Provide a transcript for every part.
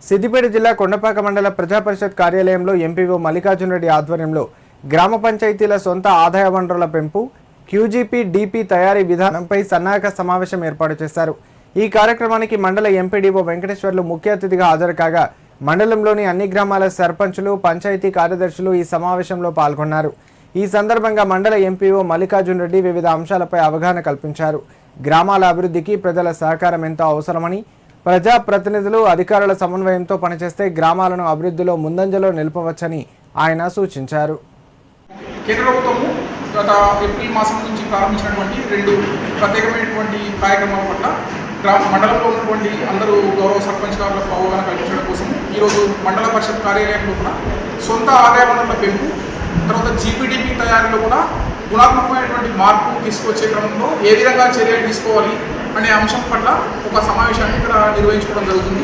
సిద్దిపేట జిల్లా కొండపాక మండల ప్రజాపరిషత్ కార్యాలయంలో ఎంపీఓ మల్లికార్జున రెడ్డి ఆధ్వర్యంలో గ్రామ పంచాయతీల సొంత ఆదాయ వనరుల పెంపు, క్యూజీపీ డీపీ తయారీ విధానంపై సన్నాహక సమావేశం ఏర్పాటు చేశారు. ఈ కార్యక్రమానికి మండల ఎంపీడీఓ వెంకటేశ్వర్లు ముఖ్య అతిథిగా హాజరు కాగా మండలంలోని అన్ని గ్రామాల సర్పంచులు, పంచాయతీ కార్యదర్శులు ఈ సమావేశంలో పాల్గొన్నారు. ఈ సందర్భంగా మండల ఎంపీఓ మల్లికార్జున రెడ్డి వివిధ అంశాలపై అవగాహన కల్పించారు. గ్రామాల అభివృద్ధికి ప్రజల సహకారం ఎంతో అవసరమని, ప్రజాప్రతినిధులు, అధికారుల సమన్వయంతో పనిచేస్తే గ్రామాలను అభివృద్ధిలో ముందంజలో నిలపవచ్చని ఆయన సూచించారు. కేంద్ర ప్రభుత్వము గత ఏప్రిల్ మాసం నుంచి ప్రారంభించినటువంటి 2 ప్రత్యేకమైనటువంటి కార్యక్రమాల పట్ల మండలంలో ఉన్నటువంటి అందరూ గౌరవ సర్పంచ్ గారులకు అవగాహన కల్పించడం కోసం ఈరోజు మండల పరిషత్ కార్యాలయంలో కూడా సొంత ఆదాయ వనరుల పెంపు, తర్వాత జీపీడీపీ తయారీలో కూడా గుణాత్మకమైనటువంటి మార్పు తీసుకొచ్చే క్రమంలో ఏ విధంగా చర్యలు తీసుకోవాలి అనే అంశం పట్ల ఒక సమావేశాన్ని ఇక్కడ నిర్వహించుకోవడం జరుగుతుంది.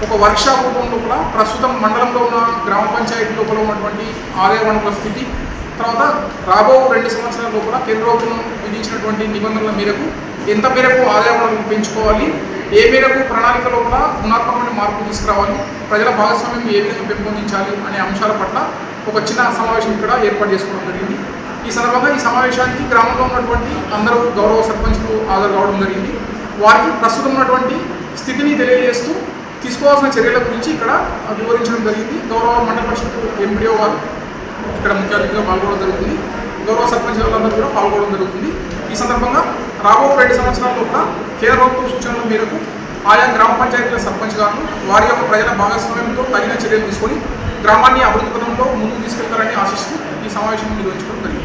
ఒక వర్క్షాప్ రూపంలో కూడా ప్రస్తుతం మండలంలో ఉన్న గ్రామ పంచాయతీ లోపల ఉన్నటువంటి ఆదాయ వనరుల స్థితి, తర్వాత రాబో 2 సంవత్సరాల లోపల కేంద్ర ప్రభుత్వం విధించినటువంటి నిబంధనల మేరకు ఎంత మేరకు ఆదాయ వనరులు పెంచుకోవాలి, ఏ మేరకు ప్రణాళిక లోపల గుణాత్మకమైన మార్పు తీసుకురావాలి, ప్రజల భాగస్వామ్యం ఏ విధంగా పెంపొందించాలి అనే అంశాల పట్ల ఒక చిన్న సమావేశం ఇక్కడ ఏర్పాటు చేసుకోవడం జరిగింది. ఈ సందర్భంగా ఈ సమావేశానికి గ్రామంలో ఉన్నటువంటి అందరూ గౌరవ సర్పంచులు హాజరు కావడం జరిగింది. వారికి ప్రస్తుతం ఉన్నటువంటి స్థితిని తెలియజేస్తూ తీసుకోవాల్సిన చర్యల గురించి ఇక్కడ వివరించడం జరిగింది. గౌరవ మండల పరిషత్ ఎంపీడీఓ గారు ఇక్కడ ముఖ్య అతిథిగా పాల్గొనడం జరుగుతుంది. గౌరవ సర్పంచ్ గారులందరూ కూడా పాల్గొనడం జరుగుతుంది. ఈ సందర్భంగా రాబో 2 సంవత్సరాల్లో కూడా కేంద్ర ప్రభుత్వం సూచనల మేరకు ఆయా గ్రామ పంచాయతీల సర్పంచ్ గారు వారి యొక్క ప్రజల భాగస్వామ్యంతో తగిన చర్యలు తీసుకొని గ్రామాన్ని అభివృద్ధి పథంలో ముందుకు తీసుకెళ్తారని ఆశిస్తూ ఈ సమావేశం నిర్వహించుకోవడం జరిగింది.